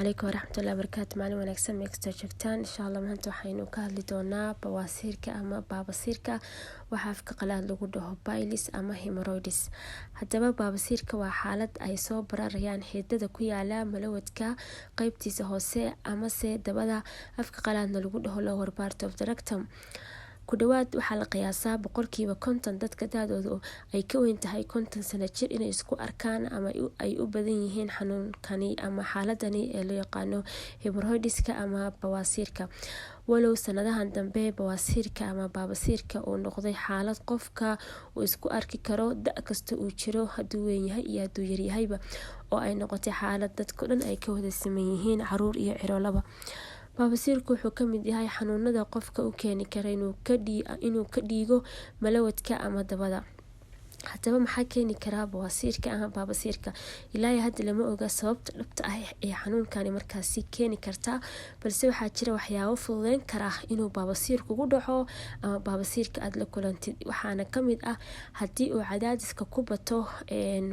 عليكم ورحمة الله وبركاته. معلومة wanaagsan meel kasta joogtaan insha Allah maanta waxaynu ka hadli doonaa bawaasiirka ama baabasiirka waxa afka qalaad lagu dhaho bailis ama hemorrhoids. Haddaba baabasiirka waa xaalad ay soo bararayaan xiidada ku yaala malawadka qaybtiisa hoose ama se dabada afka qalaadna lagu dhaho lower part of the rectum. ku dhawaad waxaa la qiyaasaa 50% dadka daadoodu ay ka weyn tahay 50 sano jir inay isku arkaan ama ay u badan yihiin xanuunkani ama xaaladani ee loo yaqaano hemorrhoidska ama bawaasiirka. walow sanadahan dambe bawaasiirka ama baabasiirka uu noqday xaalad qofka uu isku arki karo da kasta uu jiro hadduu weyn yahay iyo hadduu yar yahayba, oo ay noqotay xaalad dadka dhan ay ka wada siman yihiin caruur iyo cirolaba. baabasiirku wuxuu ka mid yahay xanuunada qofka u keeni kara inuu ka dhiigo malawadka ama dabada. haddaba maxaa keeni karaa bawaasiirka ama baabasiirka? ilaa hadda lama oga sababta dhabta ah ee xanuunkani markaasi keeni karta, balse waxaa jira waxyaabo fududeyn kara inuu baabasiir kugu dhaco ama baabasiirka aad la kulantid. waxaana ka mid ah haddii uu cadaadiska ku bato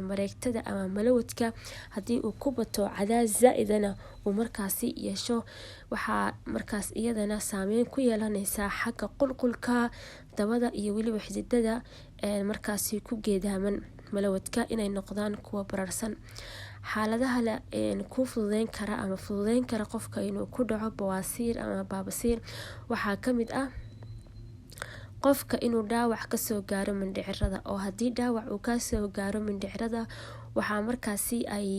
mareegtada ama malawadka, haddii uu ku bato cadaadis zaa'idana uu markaasi yeesho, waxaa markaas iyadana saameyn ku yeelanaysaa xagga qulqulka dabada iyo weliba xididada markaasi ku geedaaman malawadka inay noqdaan kuwa bararsan. xaaladaha ku fududeyn kara qofka inuu ku dhaco bawaasiir ama baabasiir waxaa ka mid ah qofka inuu dhaawac kasoo gaaro mindhicirada, oo haddii dhaawac uu kasoo gaaro mindhicirada waxaa markaasi ay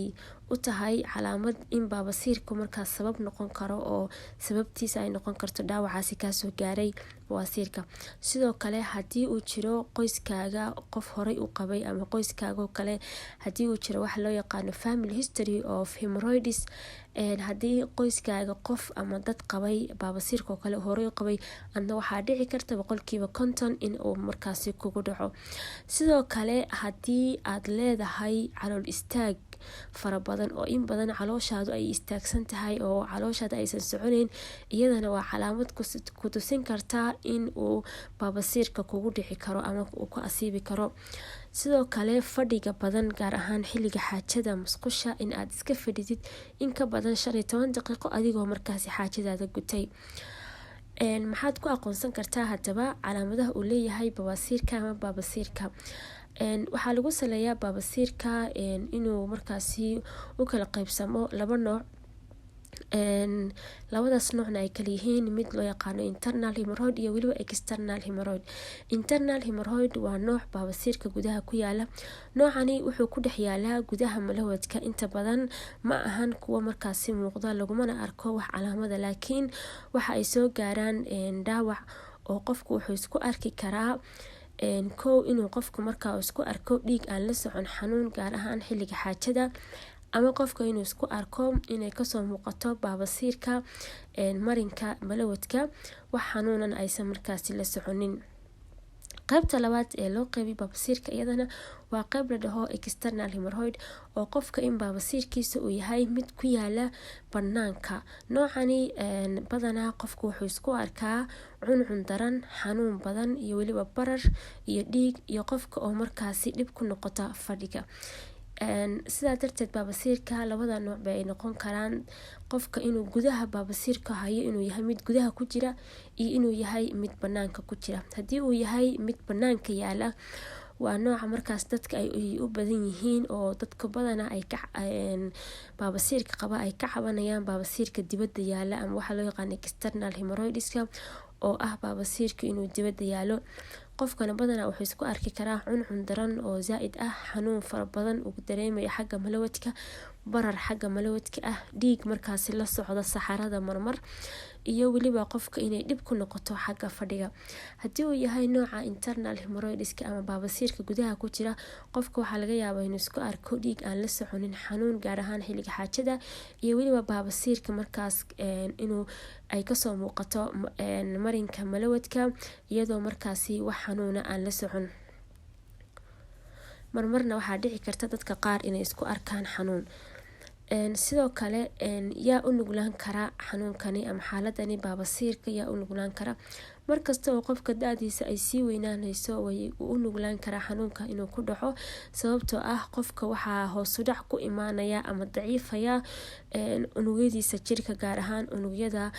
u tahay calaamad in baabasiirku markaas sabab noqon karo, oo sababtiisa ay noqon karto dhaawacaasi kasoo gaaray bawaasiirka. sidoo kale haddii uu jiro qoyskaaga qof horey u qabay ama qoyskaaga kale haddii uu jiro waxa loo yaqaano family history of hemorrhoids, haddii qoyskaaga qof ama dad qabay baabasiirka kale horey u qabay, adna waxaa dhici karta 50% in uu markaasi kugu dhaco. sidoo kale haddii aad leedahay calool istaag fara badan oo in badan calooshaadu ay istaagsan tahay oo calooshaada aysan soconeyn, iyadana waa calaamad ku tusin karta in uu baabasiirka kugu dhici karo ama uu ku asiibi karo. sidoo kale fadhiga badan gaar ahaan xilliga xaajada musqusha in aad iska fadhidid in ka badan 15 daqiiqo adigoo markaasi xaajadaada gutay. maxaad ku aqoonsan kartaa haddaba calaamadaha uu leeyahay bawaasiirka ama baabasiirka? waxaa lagu saleeyaa baabasiirka inuu markaasi u kala qaybsamo 2 nooc. labadaas noocna ay kala yihiin mid loo yaqaano internal hemorrhoid iyo weliba external hemorrhoid. internal hemorrhoid waa nooc baabasiirka gudaha ku yaala. noocani wuxuu ku dhex yaalaa gudaha malawadka, inta badan ma ahan kuwa markaasi muuqda, lagumana arko wax calaamada, laakiin waxa ay soo gaaraan dhaawac oo qofku wuxuu isku arki karaa inuu qofku markaa isku arko dhiig aan la socon, xanuun gaar ahaan xilliga xaajada, ama qofka inuu isku arko inay kasoo muuqato baabasiirka marinka malawadka wax xanuunan aysan markaasi la soconin. qaybta labaad ee loo qeybay baabasiirka iyadana waa qayb la dhaho external hemorrhoid, oo qofka in baabasiirkiisa uu yahay mid ku yaala banaanka. noocani badanaa qofku wuxuu isku arkaa cuncun daran, xanuun badan iyo weliba barar iyo dhiig, iyo qofka oo markaasi dhib ku noqota fadhiga. sidaa darteed baabasiirka labada nooc bay ay noqon karaan. qofka inuu gudaha baabasiirka hayo inuu yahay mid gudaha ku jira iyo inuu yahay mid banaanka ku jira. haddii uu yahay mid banaanka yaala waa nooca markaas dadka ay u badan yihiin, oo dadka badana ay baabasiirka qaba ay ka cabanayaan baabasiirka dibadda yaala ama waxa loo yaqaan external hemorrhoidska, oo ah baabasiirka inuu dibadda yaalo. qofkana badanaa wuxuu isku arki karaa cuncun daran oo zaa'id ah, xanuun fara badan uu dareemayo xagga malawadka, barar xagga malawadka ah, dhiig markaasi la socda saxarada marmar, iyo weliba qofka inay dhib ku noqoto xagga fadhiga. haddii uu yahay nooca internal hemorrhoidska ama baabasiirka gudaha ku jira, qofka waxaa laga yaabaa inuu isku arko dhiig aan la soconin, xanuun gaar ahaan xilliga xaajada, iyo weliba baabasiirka markaas inuu ay kasoo muuqato marinka malawadka iyadoo markaasi wax xanuuna aan la socon. marmarna waxaa dhici karta dadka qaar inay isku arkaan xanuun. sidoo kale yaa u nuglaan kara xanuunkani ama xaaladani baabasiirka yaa u nuglaan kara? markasta oo qofka da-diisa ay sii weynaanayso way u nuglaan karaa xanuunka inuu ku dhaco, sababtoo ah qofka waxaa hoosu dhac ku imaanaya ama daciifaya unugyadiisa jirka, gaar ahaan unugyada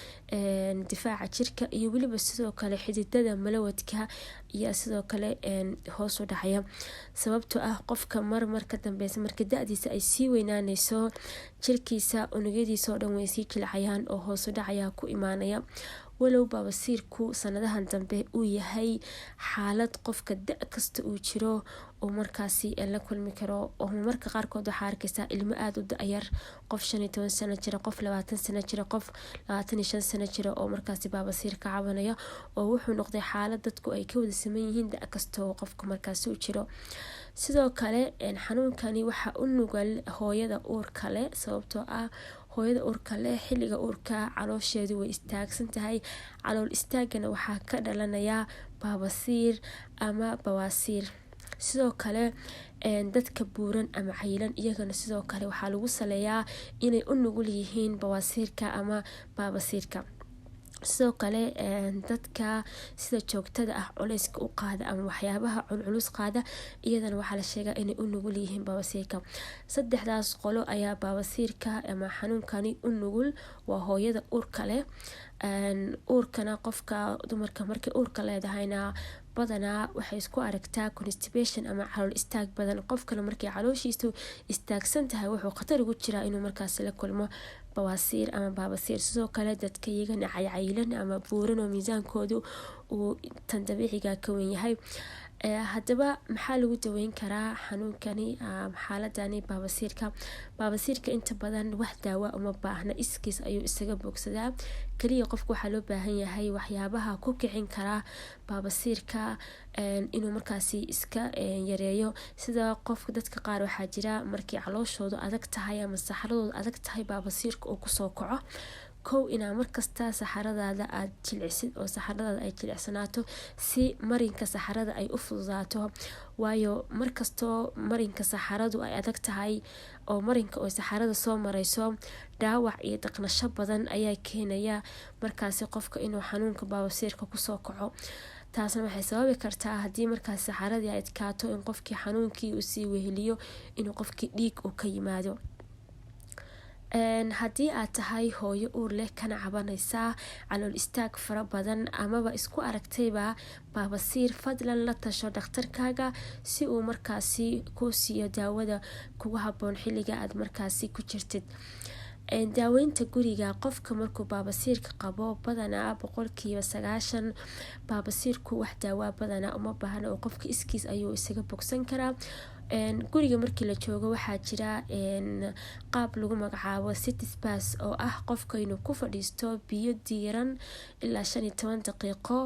difaaca jirka, iyo weliba sidoo kale xididada malawadka iyo sidoo kale hoosu dhacaya, sababtoo ah qofka marka dambeysa marka da-diisa ay sii weynaanayso jirkiisa unugyadiisa oo dhan way sii jilcayaan oo hoosu dhacaya ku imaanaya. walow baabasiirku sanadahan dambe uu yahay xaalad qofka da kasta uu jiro oo markaasi la kulmi karo, oo marka qaarkood waxaa arkaysaa ilmo aada u da-yar, qof 15 sano jira, qof 20 sano jira, qof 25 sano jira oo markaasi baabasiir ka cabanaya, oo wuxuu noqday xaalad dadku ay ka wada saman yihiin da kasta oo qofka markaasi u jiro. sidoo kale xanuunkani waxa u nugal hooyada uurka leh, sababtoo ah hooyada uurka leh xilliga uurka caloosheedu way istaagsan tahay, calool istaagana waxaa ka dhalanaya baabasiir ama bawaasiir. sidoo kale dadka buuran ama cayilan iyagana sidoo kale waxaa lagu saleeyaa inay u nugul yihiin bawaasiirka ama baabasiirka. sidoo kale dadka sida joogtada ah culeyska u qaada ama waxyaabaha culculus qaada iyadana waxaa la sheegaa inay u nugul yihiin baabasiirka. saddexdaas qolo ayaa baabasiirka ama xanuunkani u nugul, waa hooyada uurka leh. uurkana qofka dumarka markay uurka leedahayna badanaa waxay isku aragtaa constipation ama calool istaag badan. qofkana markay calooshiisu istaagsan tahay wuxuu khatar ugu jiraa inuu markaas la kulmo bawaasiir ama baabasiir. sidoo kale dadka iyagana cayilan ama buuran oo miisaankoodu uu tan dabiiciga ka weyn yahay. haddaba maxaa lagu daweyn karaa xanuunkani xaaladani baabasiirka inta badan wax daawa uma baahna, iskiis ayuu isaga bogsadaa. kaliya qofka waxaa loo baahan yahay waxyaabaha ku kicin karaa baabasiirka inuu markaasi iska yareeyo. sida qofka dadka qaar waxaa jira markii calooshoodu adag tahay ama saxaradoodu adag tahay baabasiirka uu kusoo kaco. kow inaa markasta saxaradaada aad jilcisid oo saxaradaada ay jilicsanaato si marinka saxarada ay u fududaato, waayo markastoo marinka saxaradu ay adag tahay oo marinka oo saxarada soo marayso dhaawac iyo dhaqnasho badan ayaa keenaya markaasi qofka inuu xanuunka baabasiirka kusoo kaco. taasna waxay sababi kartaa haddii markaas saxaradii ay adkaato in qofkii xanuunkii uu sii weheliyo inuu qofkii dhiig uu ka yimaado. haddii aad tahay hooyo uur leh kana cabanaysaa calool istaag fara badan amaba isku aragtayba baabasiir, fadlan la tasho dhakhtarkaaga si uu markaasi kuu siiyo daawada kugu habboon xilliga aad markaasi ku jirtid. daaweynta guriga qofka markuu baabasiirka qabo badanaa 90% baabasiirku wax daawaa badanaa uma baahna oo qofka iskiis ayuu isaga bogsan karaa. guriga markii la joogo waxaa jira qaab lagu magacaabo city spas oo ah qofka inuu ku fadhiisto biyo diiran ilaa 15 daqiiqo,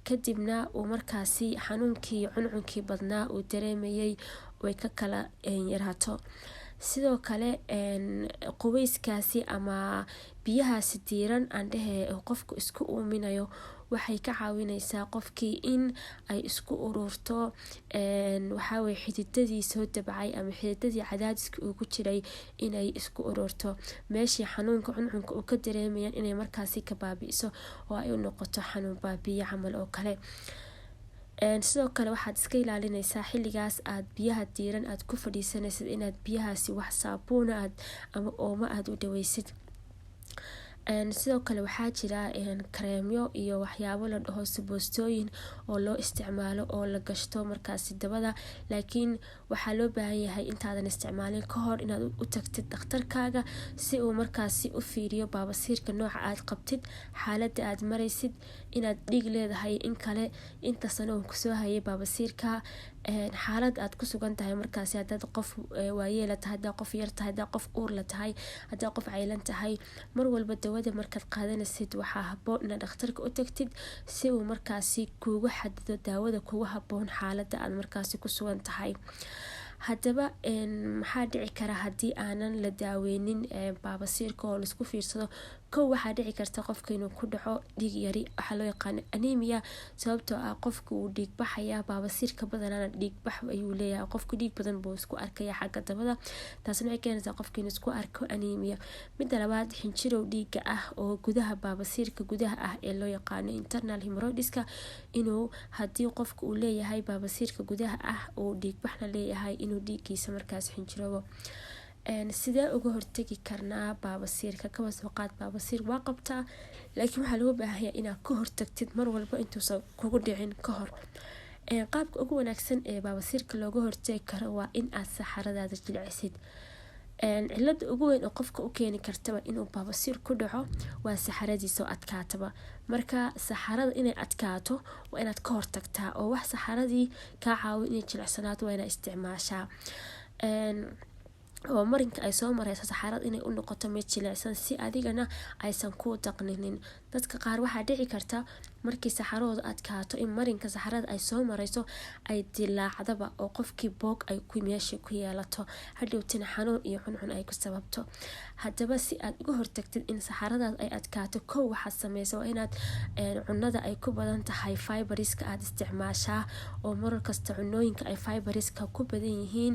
kadibna uu markaasi xanuunkii cuncunkii badnaa uu dareemayay way ka kala yaraato. sidoo kale qubeyskaasi ama biyahaasi diiran aan dhehe qofku isku uuminayo waxay ka caawinaysaa qofkii in ay isku ururto waxaweye xididadii soo dabcay ama xididadii cadaadiska uu ku jiray inay isku ururto, meeshii xanuunka cuncunka uu ka dareemayaan inay markaasi ka baabi'iso oo ay u noqoto xanuun baabiye camal oo kale. sidoo kale waxaad iska ilaalinaysaa xilligaas aad biyaha diiran aad ku fadhiisanaysid inaad biyahaasi wax saabuuna aad ama ooma aad u dhaweysid. sidoo kale waxaa jira kareemyo iyo waxyaabo la dhaho saboostooyin oo loo isticmaalo oo la gashto markaasi dabada, laakiin waxaa loo baahan yahay intaadan isticmaalin ka hor inaad u tagtid dhakhtarkaaga si uu markaasi u fiiriyo baabasiirka nooca aad qabtid, xaaladda aad maraysid, inaad dhiig leedahay in kale, inta sano uu kusoo hayay baabasiirka, xaalad aad ku sugan tahay markaasi haddaad qof waayeela tahay, haddaa qof yar tahay, haddaa qof uur la tahay, haddaa qof caylan tahay. mar walba dawada markaad qaadanaysid waxaa habboon inaad dhakhtarka u tagtid si uu markaasi kuugu xadido daawada kugu habboon xaaladda aad markaasi ku sugan tahay. haddaba maxaa dhici kara haddii aanan la daaweynin baabasiirka oo laisku fiirsado. kow waxaa dhici karta qofka inuu ku dhaco dhiig yari, waxaa loo yaqaano anemia, sababtoo ah qofka uu dhiig baxaya, baabasiirka badanana dhiig bax ayuu leeyahay, qofka dhiig badan buu isku arkaya xagga dabada, taasna waxay keenaysaa qofka inuu isku arko anemia. midda labaad, xinjirow dhiiga ah oo gudaha baabasiirka gudaha ah ee loo yaqaano internal hemorrhoidska, inuu haddii qofka uu leeyahay baabasiirka gudaha ah uu dhiig baxna leeyahay inuu dhiiggiisa markaas xinjiroobo. sidee uga hortagi karnaa baabasiirka? kaba soo qaad baabasiir waa qabtaa, laakiin waxaa lagu baahanyaa inaad ka hortagtid mar walba intuusan kugu dhicin ka hor. qaabka ugu wanaagsan ee baabasiirka looga hortagi karo waa in aad saxaradaada jilcisid. cilada ugu weyn oo qofka u keeni kartaba inuu baabasiir ku dhaco waa saxaradiisoo adkaataba. marka saxarada inay adkaato waa inaad ka hortagtaa, oo wax saxaradii kaa caawin inay jilicsanaato waa inaad isticmaashaa, oo marinka ay soo mareyso saxarada inay u noqoto mid jilicsan si adigana aysan kuu daqninin. dadka qaar waxaa dhici karta markii saxaradooda adkaato in marinka saxarada ay soo mareyso ay dilaacdaba, oo qofkii boog ay meeshii ku yeelato, hadhowtina xanuun iyo cuncun ay ku sababto. haddaba si aad uga hortagtid in saxaradaas ay adkaato, kow waxaad sameysa waa inaad cunada ay ku badan tahay fiberiska aad isticmaashaa, oo marar kasta cunooyinka ay fiberiska ku badan yihiin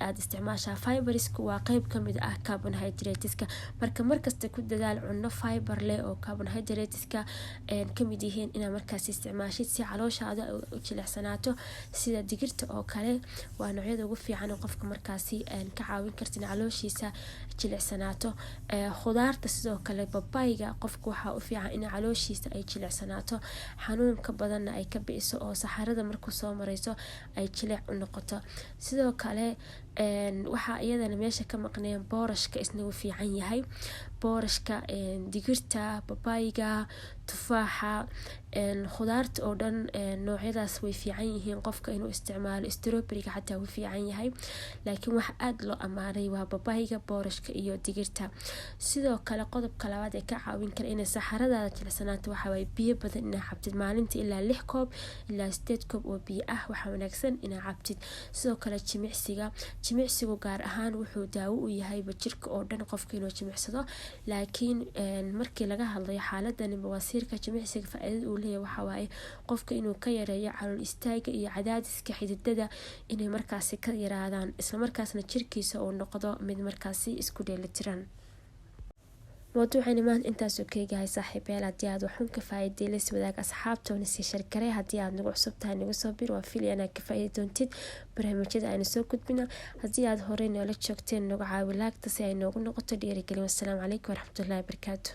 aad isticmaashaa. fiberisku waa qeyb kamid ah carbohydrateska, marka markasta ku dadaal cuno fiber leh oo carbohydrateska kamid yihiin inaad markaas isticmaashid si calooshaada u jilicsanaato. sida digirta oo kale waa noocyada ugu fiican oo qofka markaasi ka caawin karta in calooshiisa jilicsanaato. khudaarta sidoo kale babayga qofka waxaa u fiican in calooshiisa ay jilicsanaato, xanuunka badanna ay ka bi'iso, oo saxarada markuu soo mareyso ay jilic u noqoto. sidoo kale waxaa iyadana meesha ka maqneen boorashka, isna wuu fiican yahay. boorashka, digirta, babayga, tufaaxa, khudaarta oo dhan noocyadaas way fiican yihiin qofka inuu isticmaalo. strawberryga xataa wuu fiican yahay, laakiin waxa aada loo amaanay waa babayga, boorashka iyo digirta. sidoo kale qodobka labaad ee ka caawin kara inay saxaradaada jilicsanaato waxaa waaye biyo badan inaad cabtid maalintii, ilaa 6 koob ilaa 8 koob oo biyo ah waxaa wanaagsan inaad cabtid. sidoo kale jimicsigu gaar ahaan wuxuu daawo u yahayba jirka oo dhan qofka inuu jimicsado, laakiin markii laga hadlayo xaaladani baabasiirka, jimicsiga faa'iidada uu leeyahay waxaa waaye qofka inuu ka yareeyo calool istaaga iyo cadaadiska xididada inay markaasi ka yaraadaan, isla markaasna jirkiisa uu noqdo mid markaasi isku dheelitiran. mawduucani maanta intaasuu ka egahay saaxiibayaal. haddii aad waxun ka faa'iiday la wadaag asxaabtoona sii shargaray. haddii aad nagu cusub tahay nagu soo bir, waa fili inaad ka faa'iidi doontid barnaamijyada aynu soo gudbina. haddii aad horey noola joogteen nagu caawi laagta si ay noogu noqoto dhiirigelin. wassalaamu calaykum waraxmatullaahi wabarakaatu.